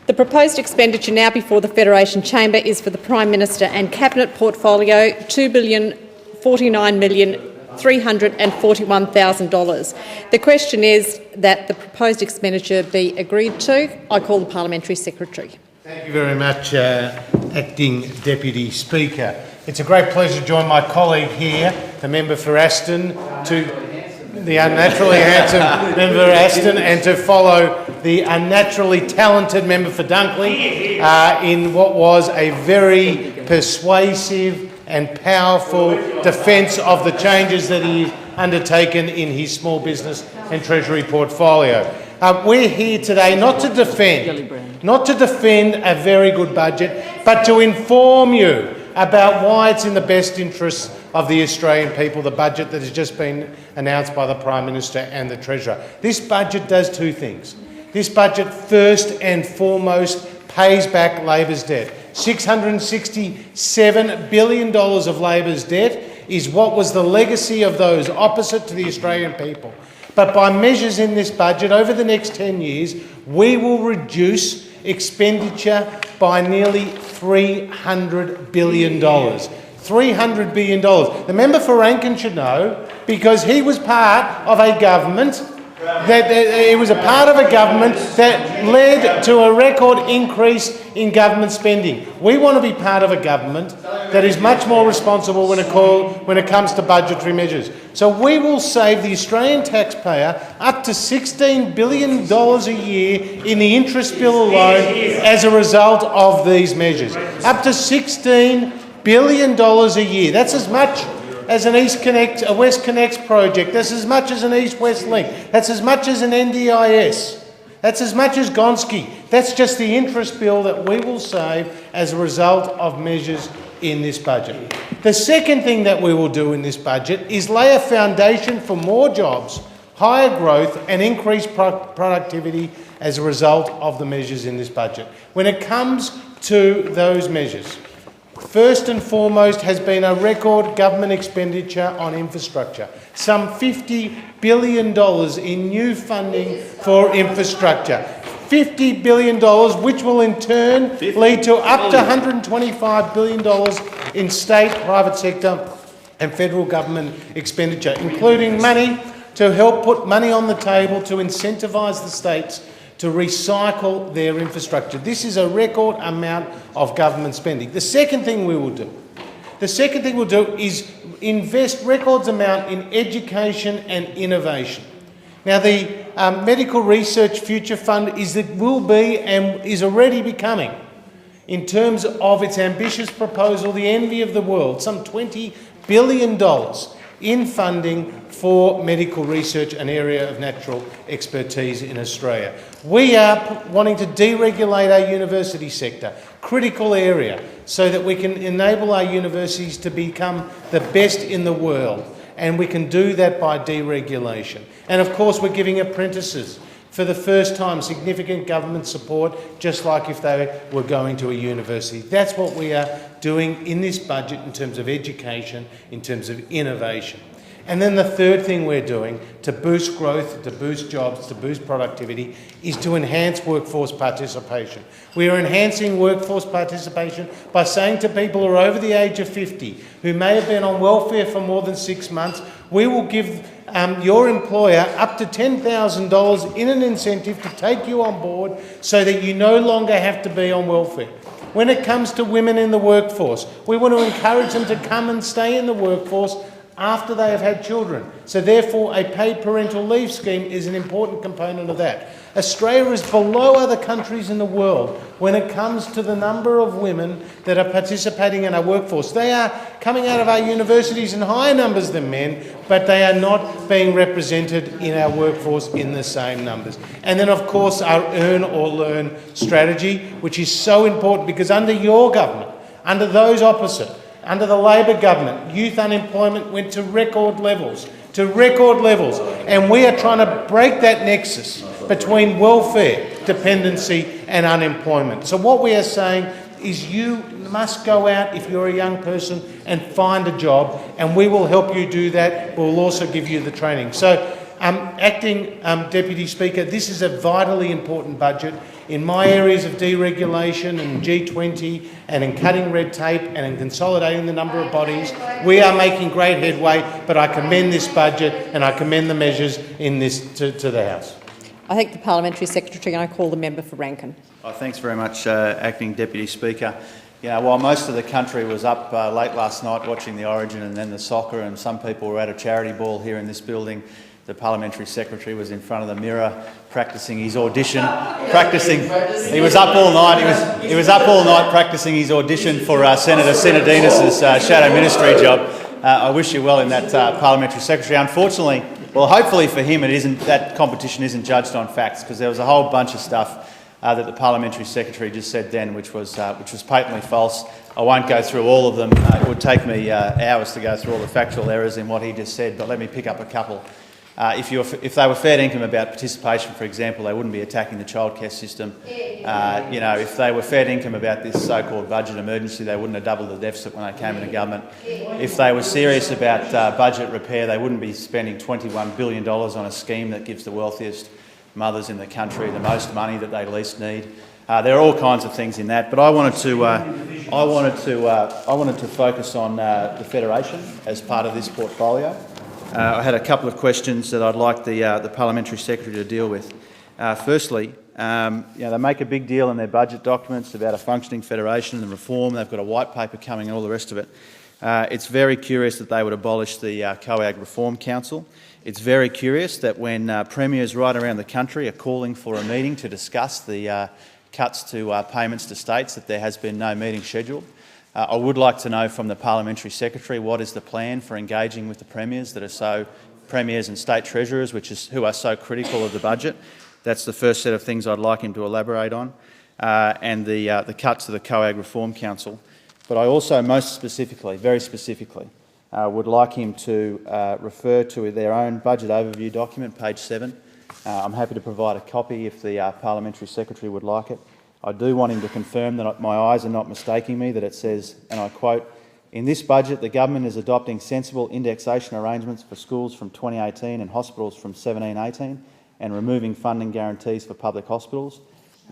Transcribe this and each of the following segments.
The proposed expenditure now before the Federation Chamber is for the Prime Minister and Cabinet portfolio $2,049,341,000. The question is that the proposed expenditure be agreed to. I call the Parliamentary Secretary. Thank you very much, Acting Deputy Speaker. It's a great pleasure to join my colleague here, the member for Aston, the unnaturally handsome member for Aston, and to follow the unnaturally talented member for Dunkley in what was a very persuasive and powerful defence of the changes that he's undertaken in his small business and Treasury portfolio. We're here today not to defend a very good budget, but to inform you about why it's in the best interests of the Australian people, the budget that has just been announced by the Prime Minister and the Treasurer. This budget does two things. This budget, first and foremost, pays back Labor's debt. $667 billion of Labor's debt is what was the legacy of those opposite to the Australian people. But by measures in this budget, over the next 10 years, we will reduce expenditure by nearly $300 billion. $300 billion. The member for Rankin should know, because he was part of a government that led to a record increase in government spending. We want to be part of a government that is much more responsible when it comes to budgetary measures. So we will save the Australian taxpayer up to $16 billion a year in the interest bill alone as a result of these measures. Up to $16 billion a year. That's as much as an a West Connects project. That's as much as an East-West Link. That's as much as an NDIS. That's as much as Gonski. That's just the interest bill that we will save as a result of measures in this budget. The second thing that we will do in this budget is lay a foundation for more jobs, higher growth and increased productivity as a result of the measures in this budget. When it comes to those measures, first and foremost has been a record government expenditure on infrastructure. Some $50 billion in new funding for infrastructure. $50 billion, which will in turn lead to up to $125 billion in state, private sector and federal government expenditure, including money to help put money on the table to incentivise the states to recycle their infrastructure. This is a record amount of government spending. The second thing we'll do is invest records amount in education and innovation. Now, the Medical Research Future Fund is already becoming, in terms of its ambitious proposal, the envy of the world, some $20 billion in funding for medical research, an area of natural expertise in Australia. We are wanting to deregulate our university sector, critical area, so that we can enable our universities to become the best in the world. And we can do that by deregulation. And of course, we're giving apprentices, for the first time, significant government support, just like if they were going to a university. That's what we are doing in this budget in terms of education, in terms of innovation. And then the third thing we're doing to boost growth, to boost jobs, to boost productivity is to enhance workforce participation. We are enhancing workforce participation by saying to people who are over the age of 50, who may have been on welfare for more than 6 months, we will give your employer up to $10,000 in an incentive to take you on board so that you no longer have to be on welfare. When it comes to women in the workforce, we want to encourage them to come and stay in the workforce after they have had children. So therefore, a paid parental leave scheme is an important component of that. Australia is below other countries in the world when it comes to the number of women that are participating in our workforce. They are coming out of our universities in higher numbers than men, but they are not being represented in our workforce in the same numbers. And then, of course, our earn or learn strategy, which is so important because under your government, under those opposite, under the Labor government, youth unemployment went to record levels, and we are trying to break that nexus between welfare, dependency and unemployment. So what we are saying is you must go out, if you're a young person, and find a job, and we will help you do that. We'll also give you the training. So Acting Deputy Speaker, this is a vitally important budget. In my areas of deregulation and G20 and in cutting red tape and in consolidating the number of bodies, we are making great headway, but I commend this budget and I commend the measures in this to the House. I thank the Parliamentary Secretary and I call the member for Rankin. Thanks very much, Acting Deputy Speaker. While most of the country was up late last night watching the Origin and then the soccer, and some people were at a charity ball here in this building, the Parliamentary Secretary was in front of the mirror practising his audition. He was up all night. He was up all night practising his audition for Senator Sinodinos's shadow ministry job. I wish you well in that, Parliamentary Secretary. Unfortunately, well, hopefully for him, that competition isn't judged on facts, because there was a whole bunch of stuff that the Parliamentary Secretary just said then, which was patently false. I won't go through all of them. It would take me hours to go through all the factual errors in what he just said, but let me pick up a couple. If they were fair income about participation, for example, they wouldn't be attacking the childcare system. If they were fair income about this so-called budget emergency, they wouldn't have doubled the deficit when they came into government. If they were serious about budget repair, they wouldn't be spending $21 billion on a scheme that gives the wealthiest mothers in the country the most money that they least need. There are all kinds of things in that, but I wanted to focus on the Federation as part of this portfolio. I had a couple of questions that I'd like the Parliamentary Secretary to deal with. Firstly, they make a big deal in their budget documents about a functioning federation and reform. They've got a white paper coming and all the rest of it. It's very curious that they would abolish the COAG Reform Council. It's very curious that when premiers right around the country are calling for a meeting to discuss the cuts to payments to states, that there has been no meeting scheduled. I would like to know from the Parliamentary Secretary what is the plan for engaging with the premiers premiers and state treasurers, who are so critical of the budget. That's the first set of things I'd like him to elaborate on, and the cuts to the COAG Reform Council. But I also very specifically, would like him to refer to their own budget overview document, page 7. I'm happy to provide a copy if the Parliamentary Secretary would like it. I do want him to confirm that my eyes are not mistaking me, that it says, and I quote, "In this budget, the government is adopting sensible indexation arrangements for schools from 2018 and hospitals from 17-18 and removing funding guarantees for public hospitals.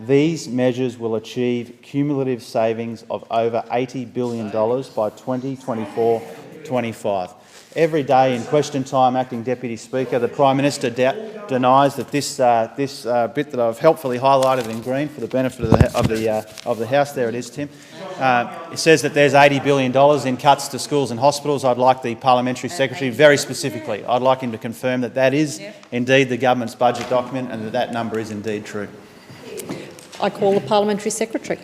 These measures will achieve cumulative savings of over $80 billion by 2024-25. Every day in question time, Acting Deputy Speaker, the Prime Minister denies that this bit that I've helpfully highlighted in green for the benefit of the House, there it is, Tim. It says that there's $80 billion in cuts to schools and hospitals. I'd like the Parliamentary Secretary, very specifically, I'd like him to confirm that that is indeed the government's budget document and that that number is indeed true. I call the Parliamentary Secretary.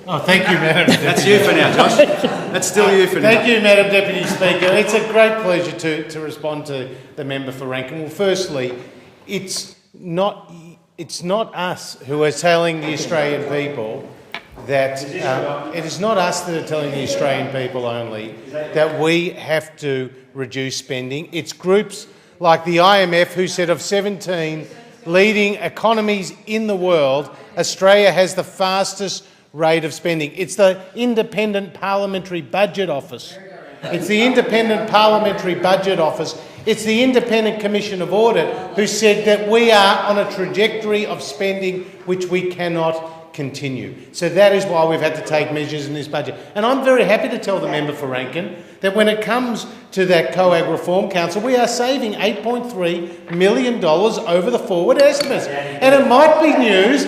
Oh, thank you, Madam Deputy. That's you for now, Josh. That's still you for now. Thank you, Madam Deputy Speaker. It's a great pleasure to respond to the member for Rankin. Well, firstly, it's not us who are telling the Australian people that it is not us that are telling the Australian people only that we have to reduce spending. It's groups like the IMF who said of 17 leading economies in the world, Australia has the fastest rate of spending. It's the Independent Parliamentary Budget Office. It's the Independent Parliamentary Budget Office. It's the Independent Commission of Audit who said that we are on a trajectory of spending which we cannot continue. So that is why we've had to take measures in this budget. And I'm very happy to tell the member for Rankin that when it comes to that COAG Reform Council, we are saving $8.3 million over the forward estimates. And it might be news,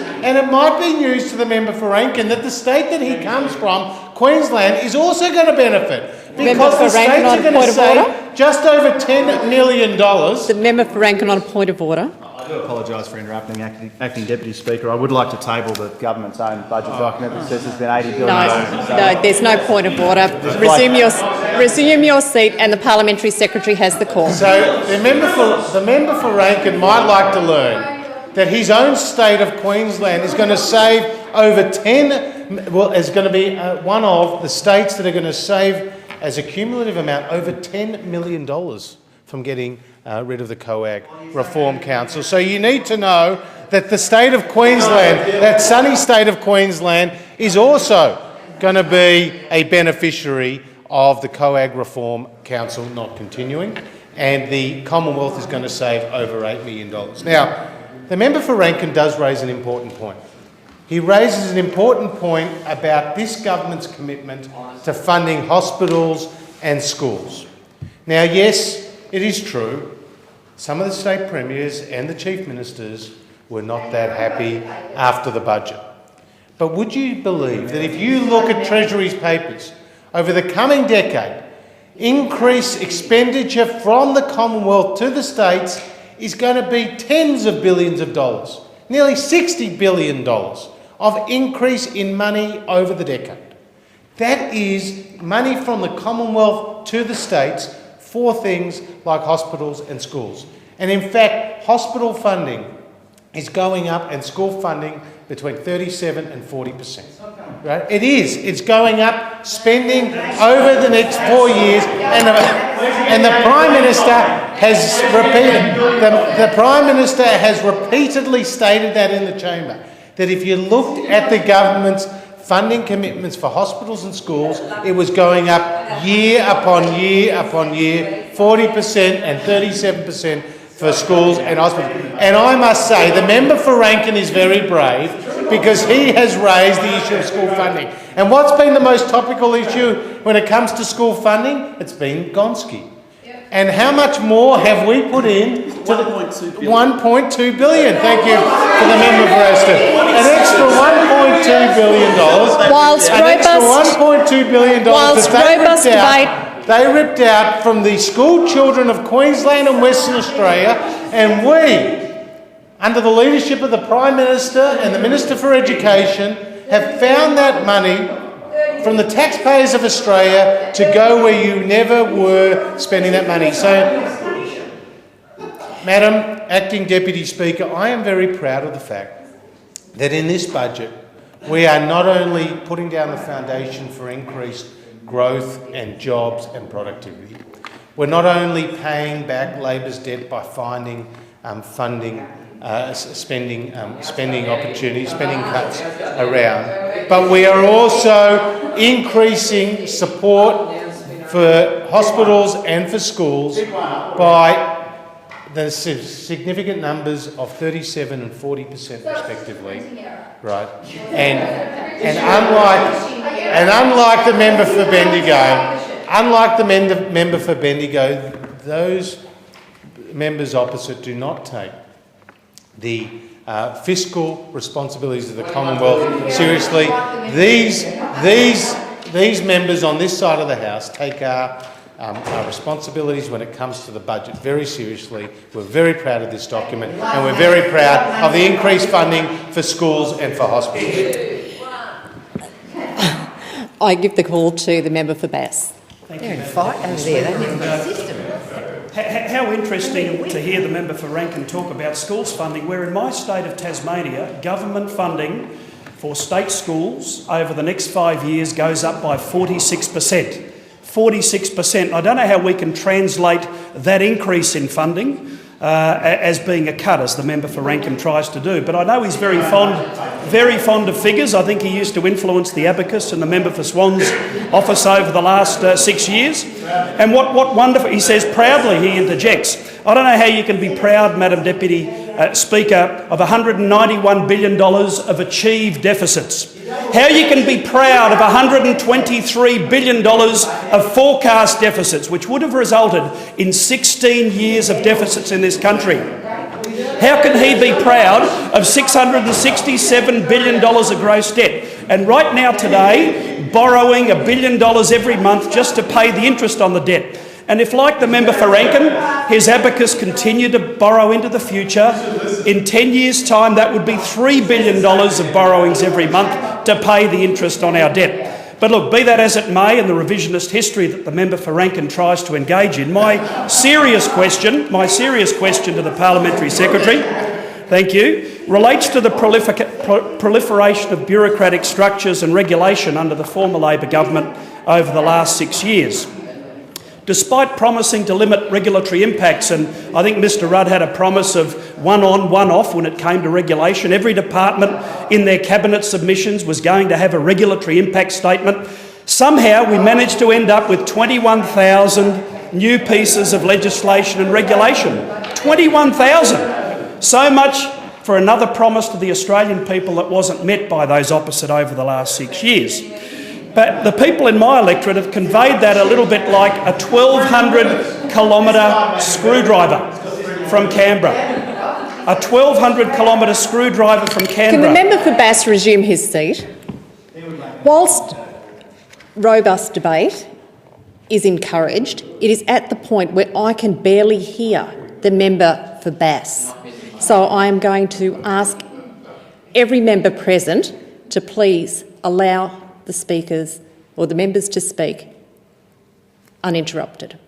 to the member for Rankin that the state that he comes from, Queensland, is also going to benefit. Because the states are going to save just over $10 million. The member for Rankin on a point of order. I do apologise for interrupting, Acting Deputy Speaker. I would like to table the government's own budget document that says there's been $80 billion. No, there's no point of order. Resume your seat, and the Parliamentary Secretary has the call. So the member for Rankin might like to learn that his own state of Queensland is going to save over is going to be one of the states that are going to save as a cumulative amount over $10 million from getting rid of the COAG Reform Council. So you need to know that the state of Queensland, that sunny state of Queensland, is also going to be a beneficiary of the COAG Reform Council not continuing. and the Commonwealth is going to save over $8 million. Now, the member for Rankin does raise an important point. He raises an important point about this government's commitment to funding hospitals and schools. Now, yes, it is true, some of the state premiers and the chief ministers were not that happy after the budget. But would you believe that if you look at Treasury's papers, over the coming decade, increased expenditure from the Commonwealth to the states is going to be tens of billions of dollars, nearly $60 billion of increase in money over the decade. That is money from the Commonwealth to the states for things like hospitals and schools. And in fact, hospital funding is going up and school funding between 37 and 40%. Right? It is. It's going up, spending over the next 4 years, and the Prime Minister has repeatedly stated that in the chamber, that if you looked at the government's funding commitments for hospitals and schools, it was going up year upon year upon year, 40% and 37% for schools and hospitals. And I must say, the member for Rankin is very brave because he has raised the issue of school funding. And what's been the most topical issue when it comes to school funding? It's been Gonski. And how much more have we put in? To $1.2 billion. Thank you for the member for Aston. An extra $1.2 billion. Whilst an extra robust, $1.2 billion that they ripped out from the school children of Queensland and Western Australia, and we, under the leadership of the Prime Minister and the Minister for Education, have found that money from the taxpayers of Australia to go where you never were spending that money. So, Madam Acting Deputy Speaker, I am very proud of the fact that in this budget we are not only putting down the foundation for increased growth and jobs and productivity, we're not only paying back Labor's debt by finding spending opportunities, spending cuts around, but we are also increasing support for hospitals and for schools by the significant numbers of 37 and 40% respectively, right? And unlike the member for Bendigo, those members opposite do not take the fiscal responsibilities of the Commonwealth seriously. These members on this side of the House take our responsibilities when it comes to the budget very seriously. We're very proud of this document, and we're very proud of the increased funding for schools and for hospitals. I give the call to the member for Bass. They're in a fight over there. They need the system. How interesting to hear the member for Rankin talk about schools funding, where in my state of Tasmania, government funding for state schools over the next 5 years goes up by 46%. 46%. I don't know how we can translate that increase in funding as being a cut, as the member for Rankin tries to do. But I know he's very fond of figures. I think he used to influence the abacus and the member for Swan's office over the last 6 years. And what wonderful, he says proudly, he interjects, I don't know how you can be proud, Madam Deputy Speaker, of $191 billion of achieved deficits. How you can be proud of $123 billion of forecast deficits, which would have resulted in 16 years of deficits in this country. How can he be proud of $667 billion of gross debt? And right now today, borrowing $1 billion every month just to pay the interest on the debt. And if, like the member for Rankin, his abacus continued to borrow into the future, in 10 years' time that would be $3 billion of borrowings every month to pay the interest on our debt. But look, be that as it may, in the revisionist history that the member for Rankin tries to engage in, my serious question to the Parliamentary Secretary, thank you, relates to the proliferation of bureaucratic structures and regulation under the former Labor government over the last 6 years. Despite promising to limit regulatory impacts, and I think Mr Rudd had a promise of one on, one off when it came to regulation, every department in their cabinet submissions was going to have a regulatory impact statement. Somehow we managed to end up with 21,000 new pieces of legislation and regulation. 21,000. So much for another promise to the Australian people that wasn't met by those opposite over the last 6 years. But the people in my electorate have conveyed that a little bit like a 1,200-kilometre screwdriver from Canberra. A 1,200-kilometre screwdriver from Canberra. Can the member for Bass resume his seat? Whilst robust debate is encouraged, it is at the point where I can barely hear the member for Bass. So I am going to ask every member present to please allow the speakers or the members to speak uninterrupted.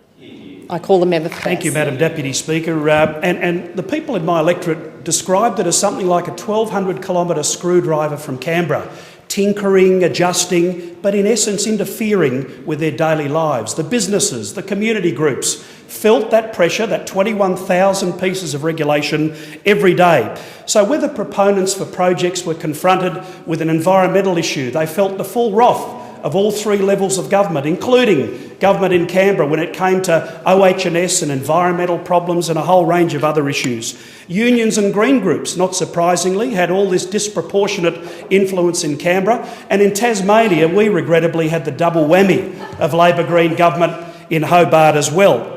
I call the member for Bass. Thank you, Madam Deputy Speaker. And the people in my electorate described it as something like a 1,200-kilometre screwdriver from Canberra, tinkering, adjusting, but in essence interfering with their daily lives. The businesses, the community groups felt that pressure, that 21,000 pieces of regulation every day. So whether proponents for projects were confronted with an environmental issue, they felt the full wrath of all three levels of government, including government in Canberra when it came to OH&S and environmental problems and a whole range of other issues. Unions and green groups, not surprisingly, had all this disproportionate influence in Canberra, and in Tasmania we regrettably had the double whammy of Labor Green government in Hobart as well.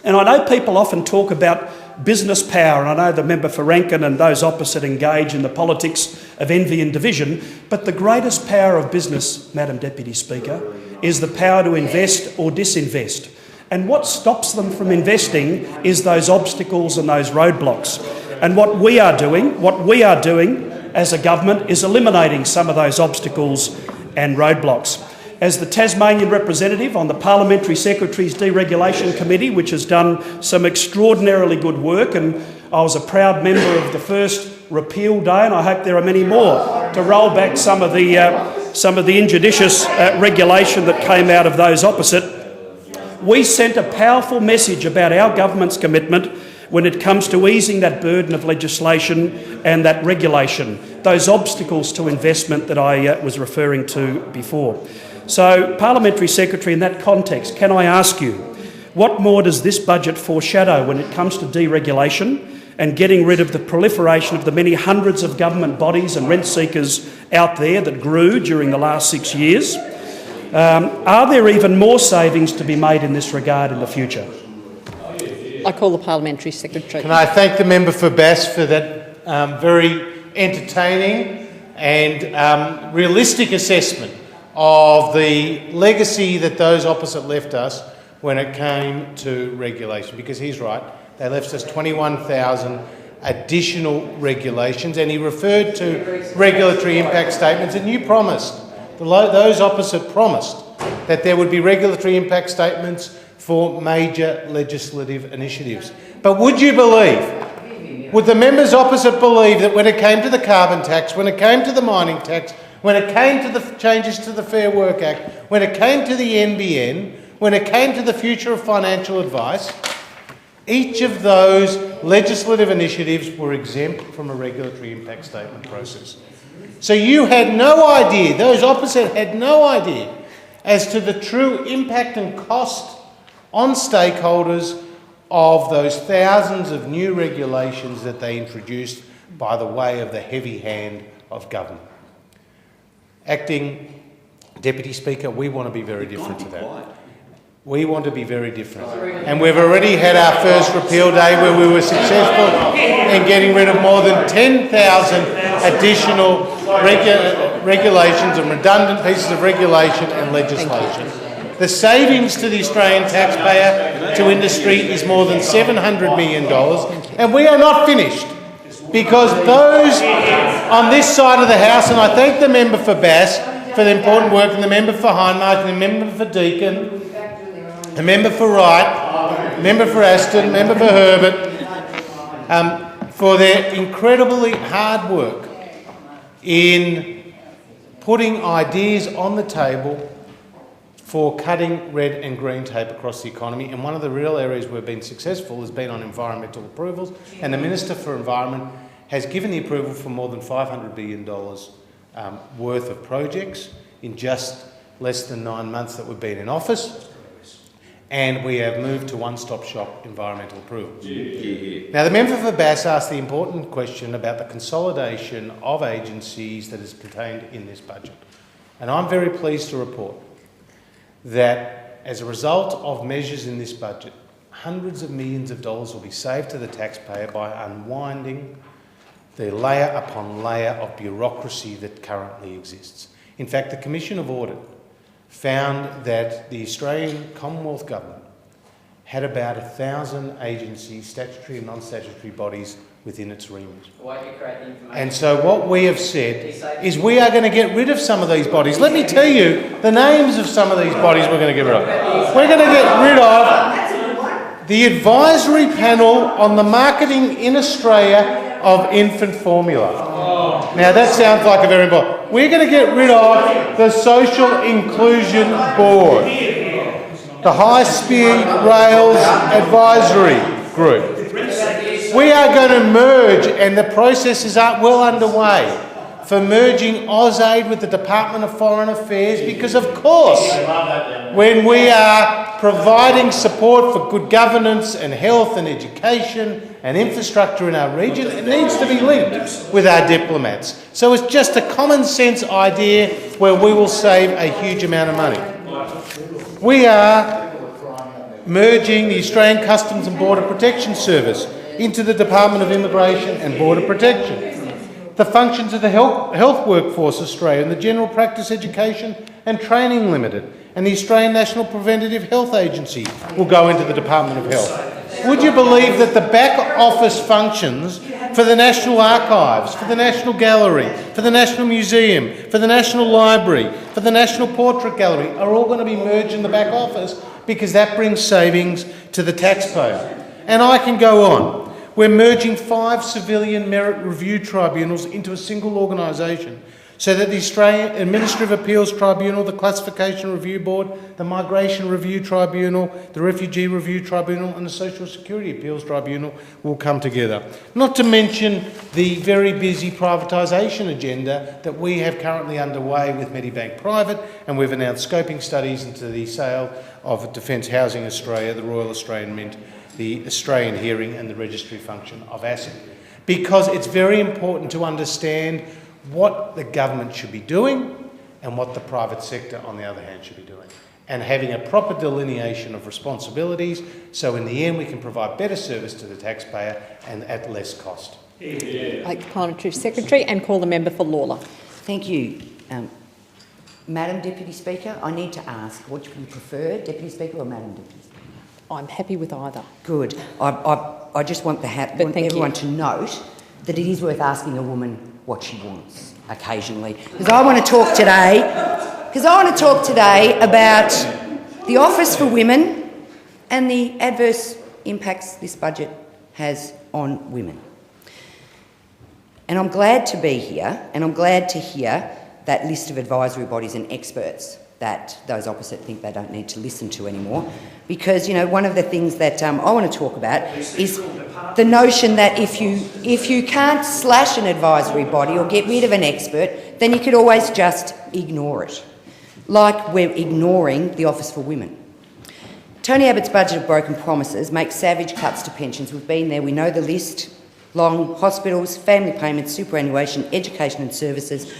And I know people often talk about business power, and I know the member for Rankin and those opposite engage in the politics of envy and division, but the greatest power of business, Madam Deputy Speaker, is the power to invest or disinvest. And what stops them from investing is those obstacles and those roadblocks. And what we are doing as a government is eliminating some of those obstacles and roadblocks. As the Tasmanian representative on the Parliamentary Secretary's Deregulation Committee, which has done some extraordinarily good work, and I was a proud member of the first repeal day, and I hope there are many more, to roll back some of the injudicious regulation that came out of those opposite. We sent a powerful message about our government's commitment when it comes to easing that burden of legislation and that regulation, those obstacles to investment that I was referring to before. So, Parliamentary Secretary, in that context, can I ask you, what more does this budget foreshadow when it comes to deregulation and getting rid of the proliferation of the many hundreds of government bodies and rent seekers out there that grew during the last 6 years? Are there even more savings to be made in this regard in the future? I call the Parliamentary Secretary. Can I thank the member for Bass for that very entertaining and realistic assessment of the legacy that those opposite left us when it came to regulation, because he's right, they left us 21,000 additional regulations, and he referred to regulatory impact statements, and you promised, those opposite promised, that there would be regulatory impact statements for major legislative initiatives. But would you believe, would the members opposite believe that when it came to the carbon tax, when it came to the mining tax, when it came to the changes to the Fair Work Act, when it came to the NBN, when it came to the future of financial advice, each of those legislative initiatives were exempt from a regulatory impact statement process? So you had no idea, those opposite had no idea as to the true impact and cost on stakeholders of those thousands of new regulations that they introduced by the way of the heavy hand of government. Acting Deputy Speaker, we want to be very different to that. We want to be very different. And we've already had our first repeal day where we were successful in getting rid of more than 10,000 additional regulations and redundant pieces of regulation and legislation. The savings to the Australian taxpayer, to industry, is more than $700 million, and we are not finished, because those on this side of the House, and I thank the member for Bass for the important work, and the member for Hindmarsh, and the member for Deakin, the member for Wright, the member for Aston, the member for Herbert, for their incredibly hard work in putting ideas on the table for cutting red and green tape across the economy. And one of the real areas we've been successful has been on environmental approvals, and the Minister for Environment has given the approval for more than $500 billion worth of projects in just less than 9 months that we've been in office. and we have moved to one-stop shop environmental approvals. Now, the member for Bass asked the important question about the consolidation of agencies that is contained in this budget. And I'm very pleased to report that as a result of measures in this budget, hundreds of millions of dollars will be saved to the taxpayer by unwinding the layer upon layer of bureaucracy that currently exists. In fact, the Commission of Audit found that the Australian Commonwealth Government had about 1,000 agencies, statutory and non-statutory bodies within its remit. And so what we have said is we are going to get rid of some of these bodies. Let me tell you the names of some of these bodies we're going to get rid of. We're going to get rid of the Advisory Panel on the Marketing in Australia of Infant Formula. Now that sounds like a very important. We're going to get rid of the Social Inclusion Board, the High Speed Rails Advisory Group. We are going to merge, and the process is well underway, for merging AusAid with the Department of Foreign Affairs, because of course, when we are providing support for good governance and health and education and infrastructure in our region, it needs to be linked with our diplomats. So it's just a common sense idea where we will save a huge amount of money. We are merging the Australian Customs and Border Protection Service into the Department of Immigration and Border Protection. The functions of the Health Workforce Australia and the General Practice Education and Training Limited and the Australian National Preventative Health Agency will go into the Department of Health. Would you believe that the back office functions for the National Archives, for the National Gallery, for the National Museum, for the National Library, for the National Portrait Gallery are all going to be merged in the back office, because that brings savings to the taxpayer? And I can go on. We're merging 5 civilian merit review tribunals into a single organisation, so that the Australian Administrative Appeals Tribunal, the Classification Review Board, the Migration Review Tribunal, the Refugee Review Tribunal and the Social Security Appeals Tribunal will come together. Not to mention the very busy privatisation agenda that we have currently underway with Medibank Private, and we've announced scoping studies into the sale of Defence Housing Australia, the Royal Australian Mint, the Australian Hearing and the Registry function of ASIC. Because it's very important to understand what the government should be doing and what the private sector, on the other hand, should be doing. And having a proper delineation of responsibilities, so in the end we can provide better service to the taxpayer and at less cost. Like the Parliamentary Secretary, and call the member for Lawler. Thank you. Madam Deputy Speaker, I need to ask, what do you prefer, Deputy Speaker or Madam Deputy Speaker? I'm happy with either. Good. I just want everyone to note that it is worth asking a woman what she wants occasionally. Because I want to talk today about the Office for Women and the adverse impacts this budget has on women. And I'm glad to be here, and I'm glad to hear that list of advisory bodies and experts that those opposite think they don't need to listen to anymore. Because, you know, one of the things that I want to talk about is the notion that if you can't slash an advisory body or get rid of an expert, then you could always just ignore it, like we're ignoring the Office for Women. Tony Abbott's budget of broken promises makes savage cuts to pensions. We've been there, we know the list. Long hospitals, family payments, superannuation, education and services.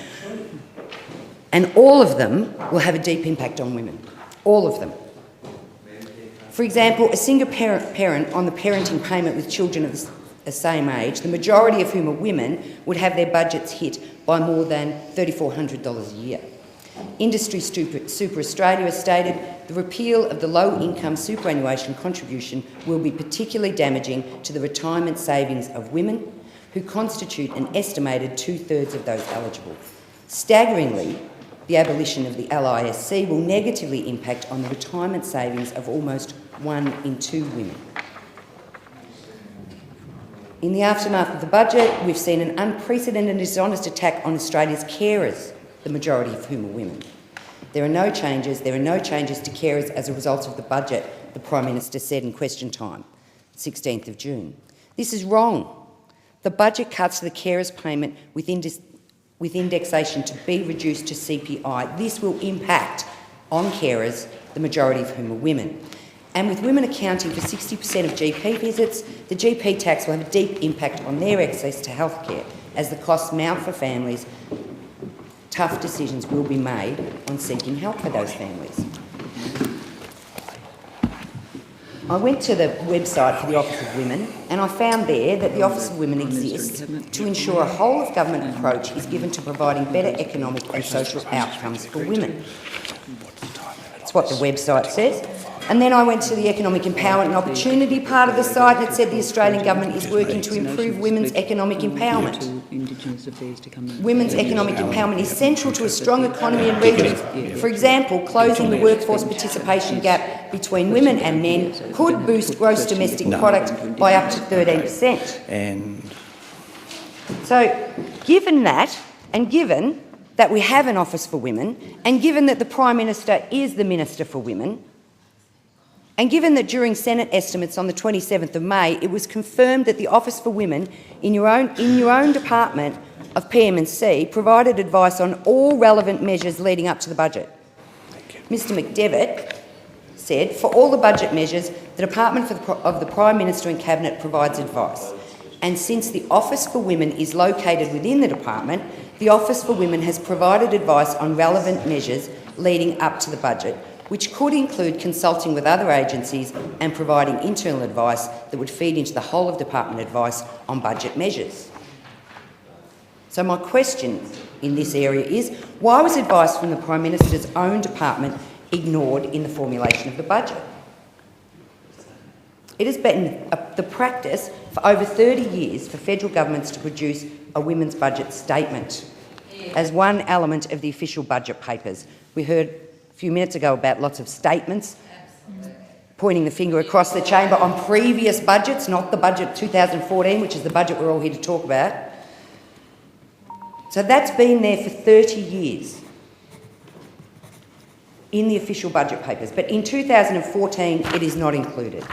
And all of them will have a deep impact on women. All of them. For example, a single parent on the parenting payment with children of the same age, the majority of whom are women, would have their budgets hit by more than $3,400 a year. Industry Super Australia has stated the repeal of the low-income superannuation contribution will be particularly damaging to the retirement savings of women, who constitute an estimated 2/3 of those eligible. Staggeringly, the abolition of the LISC will negatively impact on the retirement savings of almost 1 in 2 women. In the aftermath of the budget, we've seen an unprecedented and dishonest attack on Australia's carers, the majority of whom are women. There are no changes to carers as a result of the budget, the Prime Minister said in question time, 16th of June. This is wrong. The budget cuts the carers payment with indexation to be reduced to CPI. This will impact on carers, the majority of whom are women. And with women accounting for 60% of GP visits, the GP tax will have a deep impact on their access to healthcare. As the costs mount for families, tough decisions will be made on seeking help for those families. I went to the website for the Office of Women and I found there that the Office of Women exists to ensure a whole-of-government approach is given to providing better economic and social outcomes for women. That's what the website says. And then I went to the Economic Empowerment and Opportunity part of the site and it said the Australian Government is working to improve women's economic empowerment. Women's economic empowerment is central to a strong economy and regions. For example, closing the workforce participation gap between women and men could boost gross domestic product by up to 13%. So, given that, and given that we have an Office for Women, and given that the Prime Minister is the Minister for Women, and given that during Senate estimates on the 27th of May, it was confirmed that the Office for Women in your own department of PM&C provided advice on all relevant measures leading up to the budget. Mr McDevitt said, for all the budget measures, the Department of the Prime Minister and Cabinet provides advice. And since the Office for Women is located within the department, the Office for Women has provided advice on relevant measures leading up to the budget, which could include consulting with other agencies and providing internal advice that would feed into the whole of department advice on budget measures. So my question in this area is, why was advice from the Prime Minister's own department ignored in the formulation of the budget? It has been the practice for over 30 years for federal governments to produce a women's budget statement as one element of the official budget papers. We heard a few minutes ago about lots of statements pointing the finger across the chamber on previous budgets, not the budget 2014, which is the budget we're all here to talk about. So that's been there for 30 years in the official budget papers, but in 2014 it is not included.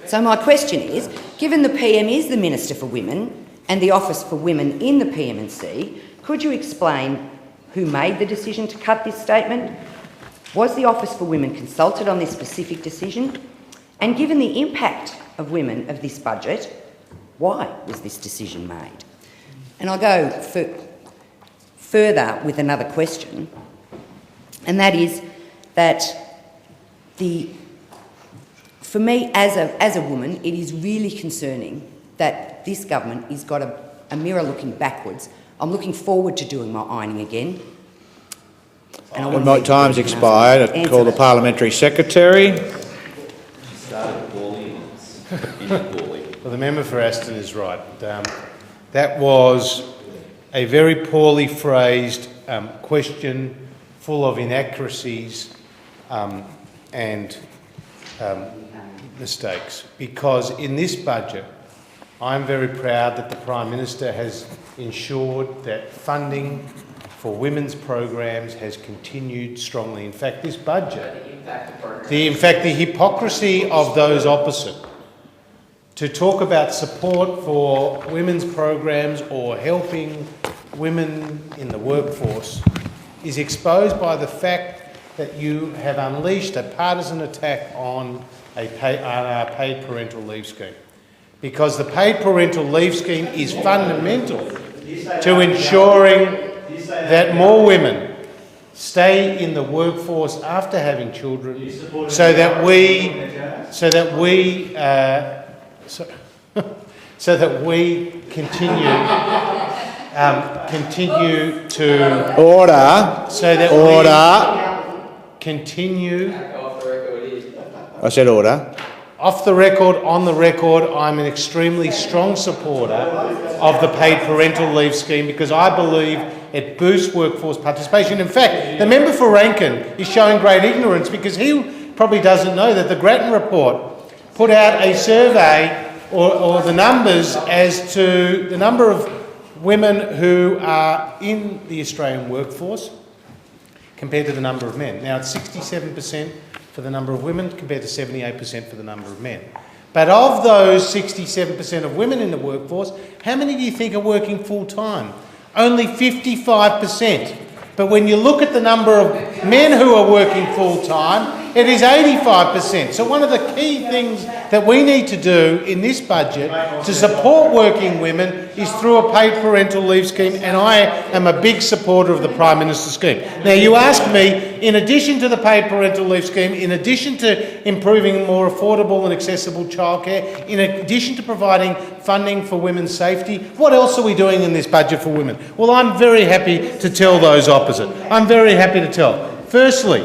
So my question is, given the PM is the Minister for Women and the Office for Women in the PM&C, could you explain who made the decision to cut this statement? Was the Office for Women consulted on this specific decision? And given the impact of women of this budget, why was this decision made? And I'll go further with another question, and that is that for me as a woman, it is really concerning that this government has got a mirror looking backwards. I'm looking forward to doing my ironing again. And my time's expired. I call the Parliamentary Secretary. Well, the member for Aston is right. That was a very poorly phrased question, full of inaccuracies and mistakes. Because in this budget, I'm very proud that the Prime Minister has ensured that funding for women's programs has continued strongly. In fact, this budget, the hypocrisy of those opposite to talk about support for women's programs or helping women in the workforce is exposed by the fact that you have unleashed a partisan attack on our paid parental leave scheme. Because the paid parental leave scheme is fundamental to ensuring that more women stay in the workforce after having children, so that we continue to Order. So that Order. we continue. I said order. Off the record, on the record, I'm an extremely strong supporter of the paid parental leave scheme because I believe it boosts workforce participation. In fact, the member for Rankin is showing great ignorance because he probably doesn't know that the Grattan report put out a survey or the numbers as to the number of women who are in the Australian workforce compared to the number of men. Now, it's 67% for the number of women compared to 78% for the number of men. But of those 67% of women in the workforce, how many do you think are working full-time? Only 55%. But when you look at the number of men who are working full-time, It is 85%. So one of the key things that we need to do in this budget to support working women is through a paid parental leave scheme, and I am a big supporter of the Prime Minister's scheme. Now, you ask me, in addition to the paid parental leave scheme, in addition to improving more affordable and accessible childcare, in addition to providing funding for women's safety, what else are we doing in this budget for women? Well, I'm very happy to tell those opposite. I'm very happy to tell. Firstly,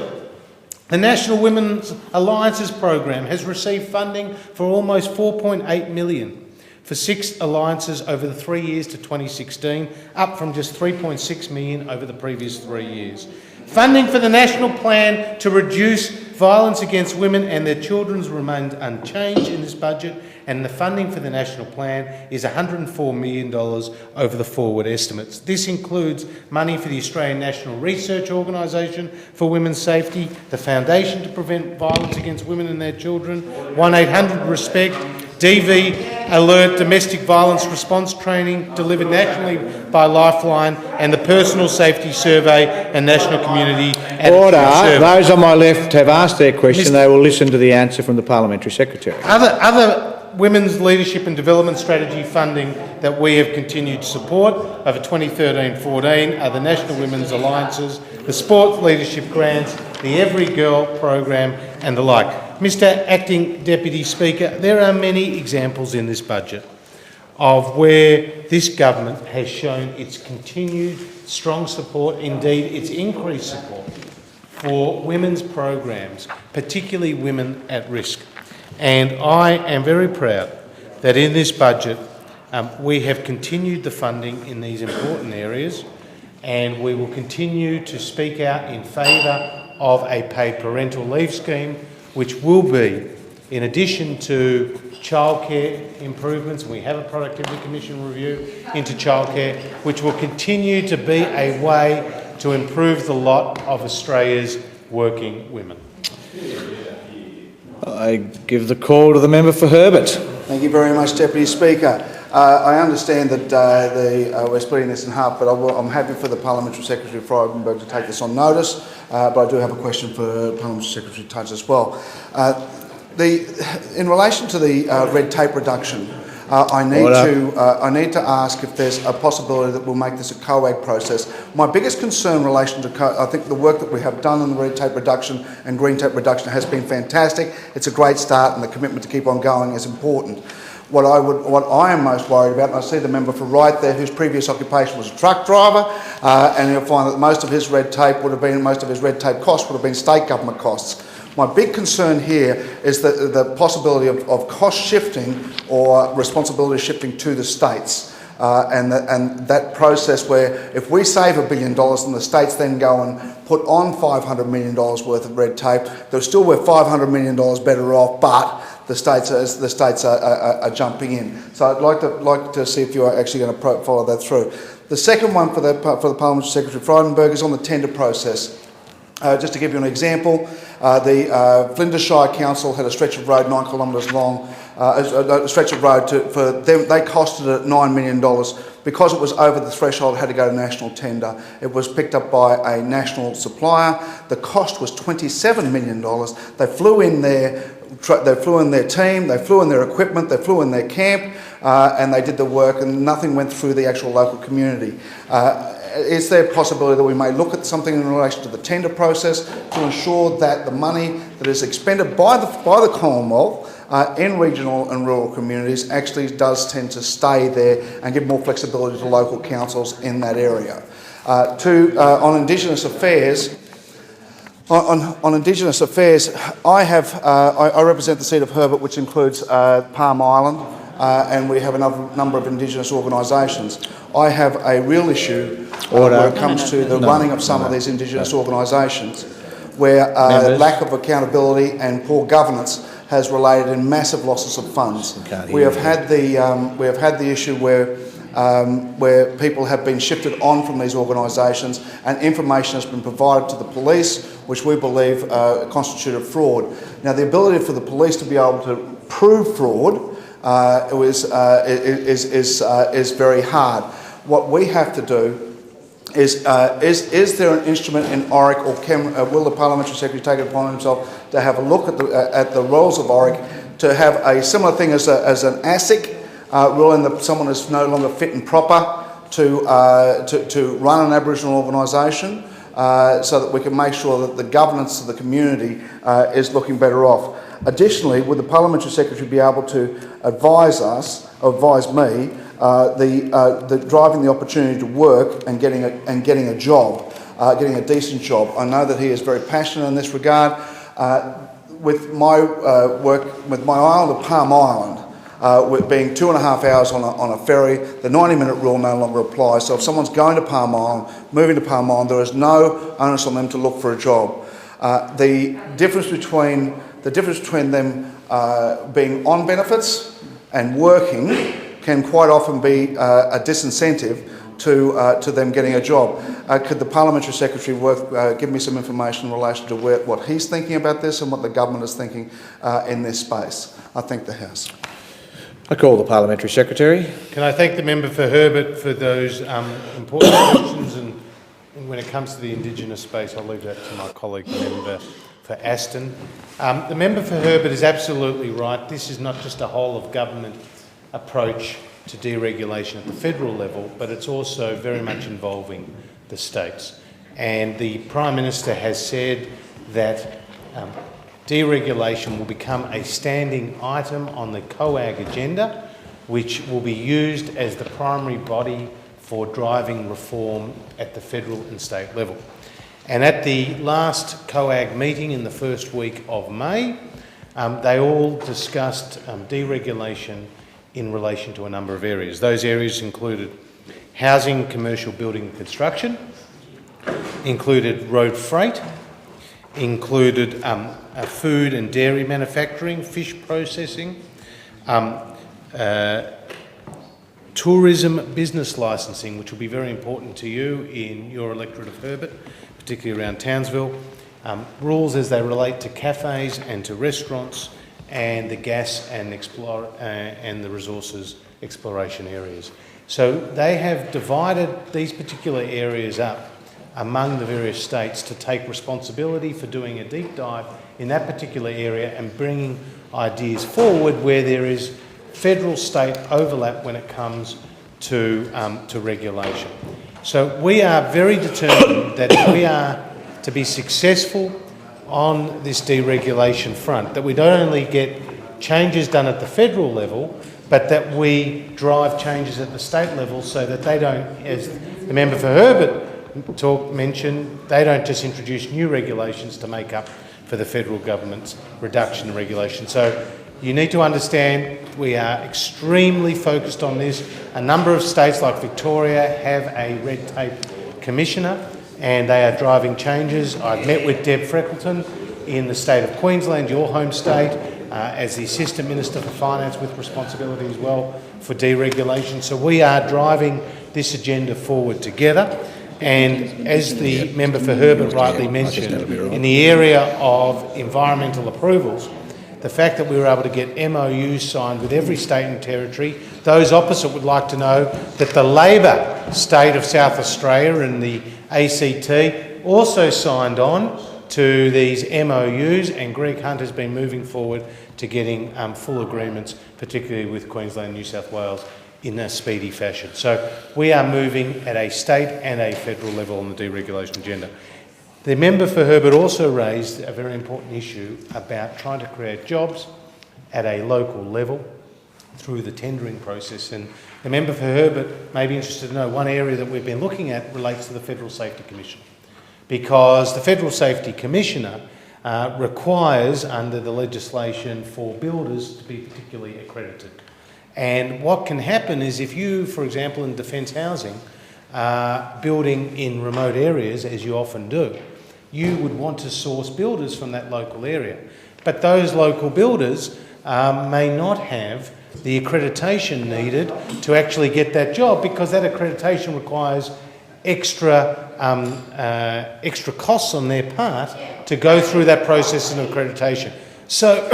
the National Women's Alliances program has received funding for almost $4.8 million for 6 alliances over the 3 years to 2016, up from just $3.6 million over the previous 3 years. Funding for the national plan to reduce violence against women and their children remained unchanged in this budget, and the funding for the national plan is $104 million over the forward estimates. This includes money for the Australian National Research Organisation for Women's Safety, the Foundation to Prevent Violence Against Women and Their Children, 1800-RESPECT, DV Alert Domestic Violence Response Training delivered nationally by Lifeline, and the Personal Safety Survey and National Community Attitude Order. Survey. Those on my left have asked their question. They will listen to the answer from the Parliamentary Secretary. Other women's leadership and development strategy funding that we have continued to support over 2013-14 are the National Women's Alliances, the Sports Leadership Grants, the Every Girl program and the like. Mr Acting Deputy Speaker, there are many examples in this budget of where this government has shown its continued strong support, indeed its increased support for women's programs, particularly women at risk. And I am very proud that in this budget we have continued the funding in these important areas, and we will continue to speak out in favour of a paid parental leave scheme, which will be, in addition to childcare improvements, we have a Productivity Commission review into childcare, which will continue to be a way to improve the lot of Australia's working women. I give the call to the member for Herbert. Thank you very much, Deputy Speaker. I understand that we're splitting this in half, but I'm happy for the Parliamentary Secretary Frydenberg to take this on notice, but I do have a question for Parliamentary Secretary Tudge as well. In relation to the red tape reduction, I need to ask if there's a possibility that we'll make this a COAG process. My biggest concern in relation to I think the work that we have done on the red tape reduction and green tape reduction has been fantastic. It's a great start, and the commitment to keep on going is important. What I am most worried about, and I see the member for Wright there, whose previous occupation was a truck driver, and you'll find that most of his red tape costs would have been state government costs. My big concern here is the possibility of cost shifting or responsibility shifting to the states. And that process where if we save $1 billion and the states then go and put on $500 million worth of red tape, they're still worth $500 million better off, but the states are jumping in. So I'd like to see if you are actually going to follow that through. The second one for the Parliamentary Secretary Frydenberg is on the tender process. Just to give you an example, the Flinders Shire Council had a stretch of road 9 kilometres long, a stretch of road for them. They costed it $9 million. Because it was over the threshold, it had to go to national tender. It was picked up by a national supplier. The cost was $27 million. They flew in their team, they flew in their equipment, they flew in their camp, and they did the work, and nothing went through the actual local community. Is there a possibility that we may look at something in relation to the tender process to ensure that the money that is expended by the Commonwealth in regional and rural communities actually does tend to stay there and give more flexibility to local councils in that area? On Indigenous affairs, on Indigenous affairs, I represent the seat of Herbert, which includes Palm Island, and we have a number of Indigenous organisations. I have a real issue when it comes to the running of some of these Indigenous organisations, where lack of accountability and poor governance has related in massive losses of funds. We have had the issue where people have been shifted on from these organisations, and information has been provided to the police, which we believe constituted fraud. Now, the ability for the police to be able to prove fraud is very hard. What we have to do is there an instrument in ORIC, or will the Parliamentary Secretary take it upon himself to have a look at the roles of ORIC, to have a similar thing as an ASIC, ruling that someone is no longer fit and proper to run an Aboriginal organisation, so that we can make sure that the governance of the community is looking better off. Additionally, would the Parliamentary Secretary be able to advise me, the driving the opportunity to work and getting a job, getting a decent job? I know that he is very passionate in this regard. With my work with my island of Palm Island, with being 2.5 hours on a ferry, the 90-minute rule no longer applies. So if someone's going to Palm Island, moving to Palm Island, there is no onus on them to look for a job. The difference between them being on benefits and working can quite often be a disincentive to them getting a job. Could the Parliamentary Secretary give me some information in relation to what he's thinking about this and what the government is thinking in this space? I thank the House. I call the Parliamentary Secretary. Can I thank the member for Herbert for those important questions, and when it comes to the Indigenous space, I'll leave that to my colleague, the member for Aston. The member for Herbert is absolutely right. This is not just a whole-of-government approach to deregulation at the federal level, but it's also very much involving the states. And the Prime Minister has said that deregulation will become a standing item on the COAG agenda, which will be used as the primary body for driving reform at the federal and state level. And at the last COAG meeting in the first week of May, they all discussed deregulation in relation to a number of areas. Those areas included housing, commercial building and construction, included road freight, included food and dairy manufacturing, fish processing, tourism business licensing, which will be very important to you in your electorate of Herbert, particularly around Townsville, rules as they relate to cafes and to restaurants, and the gas and the resources exploration areas. So they have divided these particular areas up among the various states to take responsibility for doing a deep dive in that particular area and bringing ideas forward where there is federal-state overlap when it comes to regulation. So we are very determined that if we are to be successful on this deregulation front, that we don't only get changes done at the federal level, but that we drive changes at the state level so that they don't, as the member for Herbert mentioned, they don't just introduce new regulations to make up for the federal government's reduction in regulation. So you need to understand we are extremely focused on this. A number of states like Victoria have a red tape commissioner and they are driving changes. I've met with Deb Freckleton in the state of Queensland, your home state, as the Assistant Minister for Finance with responsibility as well for deregulation. So we are driving this agenda forward together. And as the member for Herbert rightly mentioned, in the area of environmental approvals, the fact that we were able to get MOUs signed with every state and territory, those opposite would like to know that the Labor state of South Australia and the ACT also signed on to these MOUs, and Greg Hunt has been moving forward to getting full agreements, particularly with Queensland and New South Wales, in a speedy fashion. So we are moving at a state and a federal level on the deregulation agenda. The member for Herbert also raised a very important issue about trying to create jobs at a local level through the tendering process. And the member for Herbert may be interested to know one area that we've been looking at relates to the Federal Safety Commission, because the Federal Safety Commissioner requires under the legislation for builders to be particularly accredited. And what can happen is if you, for example, in defence housing, building in remote areas, as you often do, you would want to source builders from that local area. But those local builders may not have the accreditation needed to actually get that job, because that accreditation requires extra costs on their part to go through that process of accreditation. So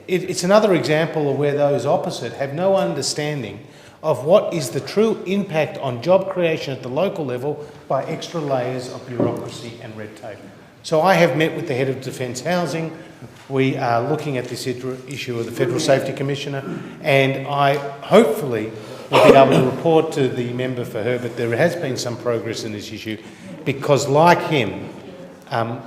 it's another example of where those opposite have no understanding of what is the true impact on job creation at the local level by extra layers of bureaucracy and red tape. So I have met with the head of Defence Housing. We are looking at this issue of the Federal Safety Commissioner, and I hopefully will be able to report to the member for Herbert there has been some progress in this issue, because like him,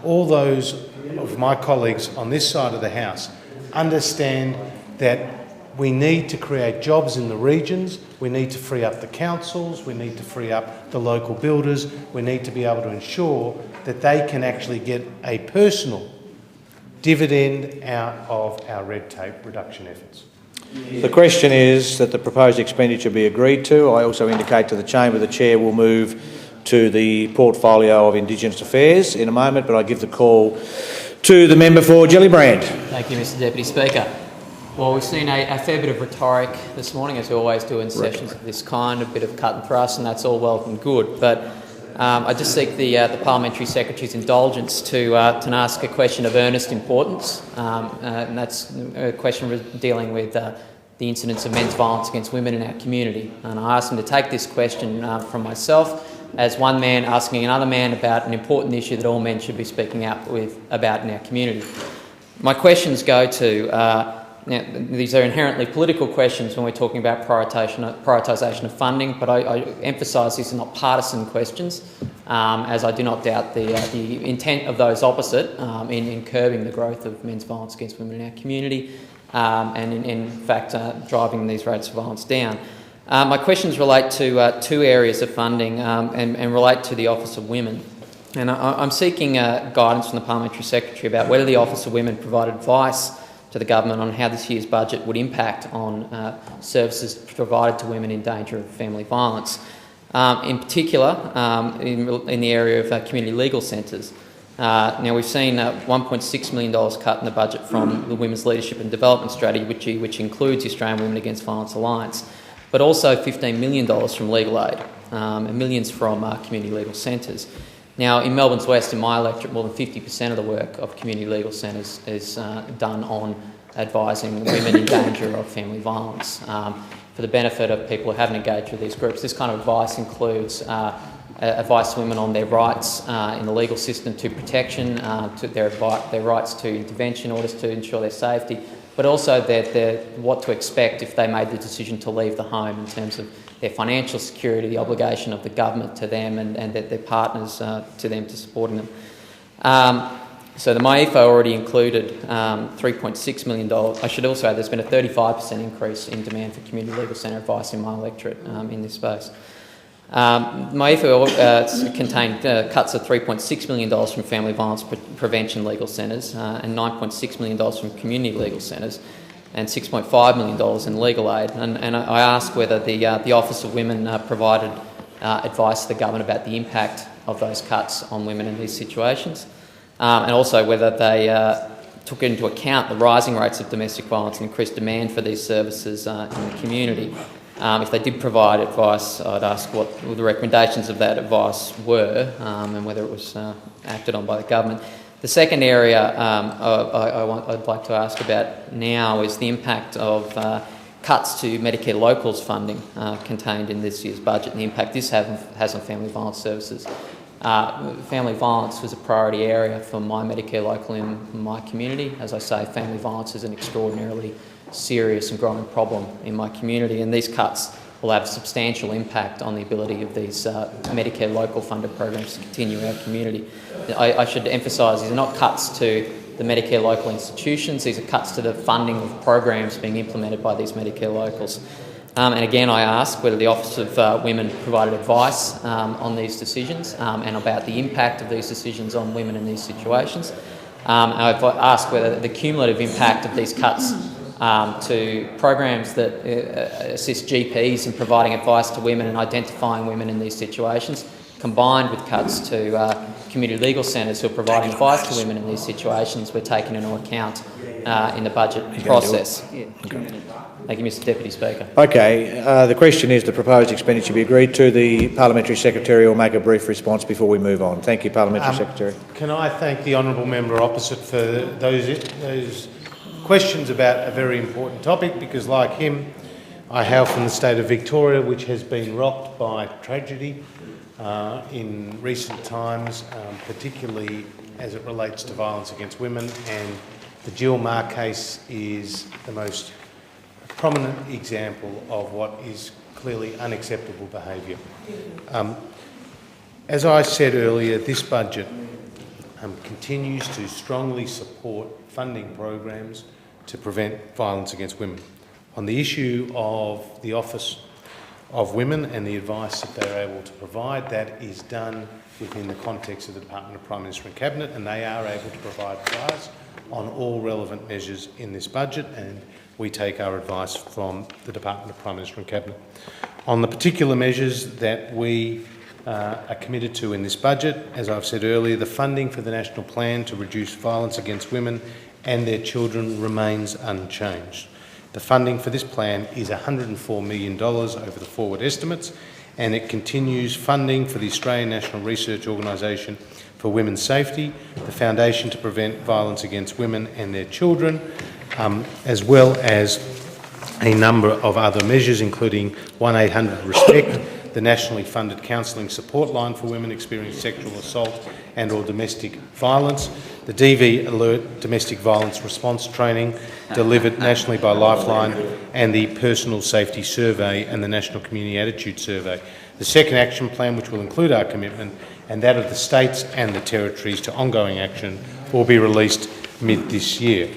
all those of my colleagues on this side of the House understand that we need to create jobs in the regions, we need to free up the councils, we need to free up the local builders, we need to be able to ensure that they can actually get a personal dividend out of our red tape reduction efforts. The question is that the proposed expenditure be agreed to. I also indicate to the Chamber the Chair will move to the portfolio of Indigenous Affairs in a moment, but I give the call to the member for Gellibrand. Thank you, Mr Deputy Speaker. Well, we've seen a fair bit of rhetoric this morning, as we always do in sessions of this kind, a bit of cut and thrust, and that's all well and good. But I just seek the Parliamentary Secretary's indulgence to ask a question of earnest importance, and that's a question dealing with the incidence of men's violence against women in our community. And I ask him to take this question from myself as one man asking another man about an important issue that all men should be speaking out about in our community. My questions go to now, these are inherently political questions when we're talking about prioritisation of funding, but I emphasise these are not partisan questions, as I do not doubt the intent of those opposite in curbing the growth of men's violence against women in our community and in fact driving these rates of violence down. My questions relate to two areas of funding and relate to the Office of Women. And I'm seeking guidance from the Parliamentary Secretary about whether the Office of Women provide advice to the government on how this year's budget would impact on services provided to women in danger of family violence. In particular, in the area of community legal centres. Now, we've seen $1.6 million cut in the budget from the Women's Leadership and Development Strategy, which includes the Australian Women Against Violence Alliance, but also $15 million from legal aid and millions from community legal centres. Now, in Melbourne's West, in my electorate, more than 50% of the work of community legal centres is done on advising women in danger of family violence. For the benefit of people who haven't engaged with these groups, this kind of advice includes advice to women on their rights in the legal system to protection, to their rights to intervention in order to ensure their safety, but also what to expect if they made the decision to leave the home in terms of their financial security, the obligation of the government to them and their partners to them to supporting them. So the MyEFO already included $3.6 million. I should also add there's been a 35% increase in demand for community legal centre advice in my electorate in this space. MyEFO contained cuts of $3.6 million from family violence prevention legal centres and $9.6 million from community legal centres, and $6.5 million in legal aid. And I ask whether the Office of Women provided advice to the government about the impact of those cuts on women in these situations, and also whether they took into account the rising rates of domestic violence and increased demand for these services in the community. If they did provide advice, I'd ask what the recommendations of that advice were and whether it was acted on by the government. The second area I'd like to ask about now is the impact of cuts to Medicare Locals funding contained in this year's budget and the impact this has on family violence services. Family violence was a priority area for my Medicare Local in my community. As I say, family violence is an extraordinarily serious and growing problem in my community, and these cuts will have a substantial impact on the ability of these Medicare Local funded programs to continue in our community. I should emphasise these are not cuts to the Medicare Local institutions, these are cuts to the funding of programs being implemented by these Medicare Locals. And again, I ask whether the Office of Women provided advice on these decisions and about the impact of these decisions on women in these situations. I've asked whether the cumulative impact of these cuts to programs that assist GPs in providing advice to women and identifying women in these situations, combined with cuts to community legal centres who are providing advice to women in these situations, were taken into account in the budget process. Thank you, Mr Deputy Speaker. Okay, the question is the proposed expenditure be agreed to. The Parliamentary Secretary will make a brief response before we move on. Thank you, Parliamentary Secretary. Can I thank the honourable member opposite for those questions about a very important topic, because like him, I hail from the state of Victoria, which has been rocked by tragedy in recent times, particularly as it relates to violence against women, and the Jill Marr case is the most prominent example of what is clearly unacceptable behaviour. As I said earlier, this budget continues to strongly support funding programs to prevent violence against women. On the issue of the Office of Women and the advice that they're able to provide, that is done within the context of the Department of Prime Minister and Cabinet, and they are able to provide advice on all relevant measures in this budget, and we take our advice from the Department of Prime Minister and Cabinet. On the particular measures that we are committed to in this budget, as I've said earlier, the funding for the National Plan to reduce violence against women and their children remains unchanged. The funding for this plan is $104 million over the forward estimates, and it continues funding for the Australian National Research Organisation for Women's Safety, the Foundation to Prevent Violence Against Women and Their Children, as well as a number of other measures, including 1-800-RESPECT, the nationally funded counselling support line for women experiencing sexual assault and or domestic violence, the DV Alert Domestic Violence Response Training delivered nationally by Lifeline, and the Personal Safety Survey and the National Community Attitude Survey. The second action plan, which will include our commitment and that of the states and the territories to ongoing action, will be released mid this year.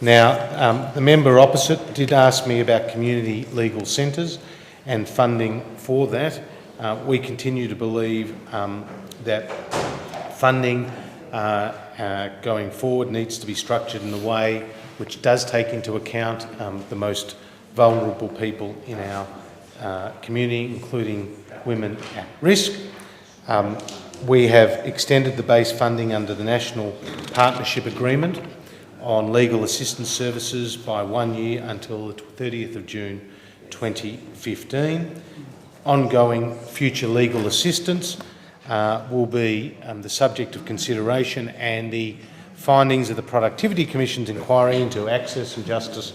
Now, the member opposite did ask me about community legal centres and funding for that. We continue to believe that funding going forward needs to be structured in a way which does take into account the most vulnerable people in our community, including women at risk. We have extended the base funding under the National Partnership Agreement on legal assistance services by 1 year until the 30th of June 2015. Ongoing future legal assistance will be the subject of consideration, and the findings of the Productivity Commission's inquiry into access and justice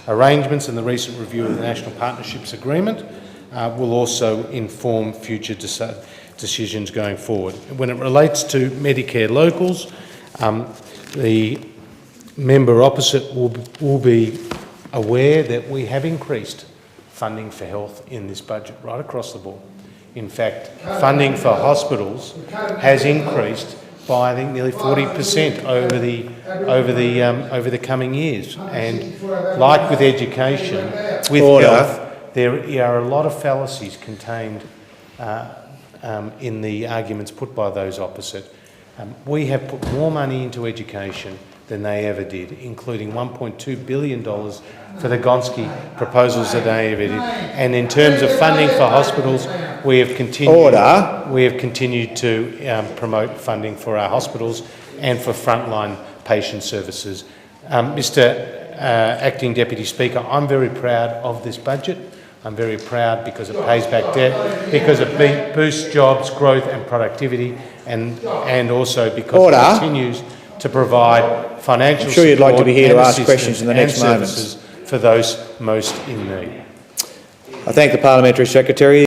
arrangements and the recent review of the National Partnerships Agreement will also inform future decisions going forward. When it relates to Medicare locals, the member opposite will be aware that we have increased funding for health in this budget right across the board. In fact, funding for hospitals has increased by, I think, nearly 40% over the coming years. And like with education, with health, there are a lot of fallacies contained in the arguments put by those opposite. We have put more money into education than they ever did, including $1.2 billion for the Gonski proposals that they ever did. And in terms of funding for hospitals, we have continued to promote funding for our hospitals and for frontline patient services. Mr. Acting Deputy Speaker, I'm very proud of this budget. I'm very proud because it pays back debt, because it boosts jobs, growth and productivity, and also because it continues to provide financial support. I'm sure you'd like to be here to ask questions in the next moments for those most in need. I thank the Parliamentary Secretary.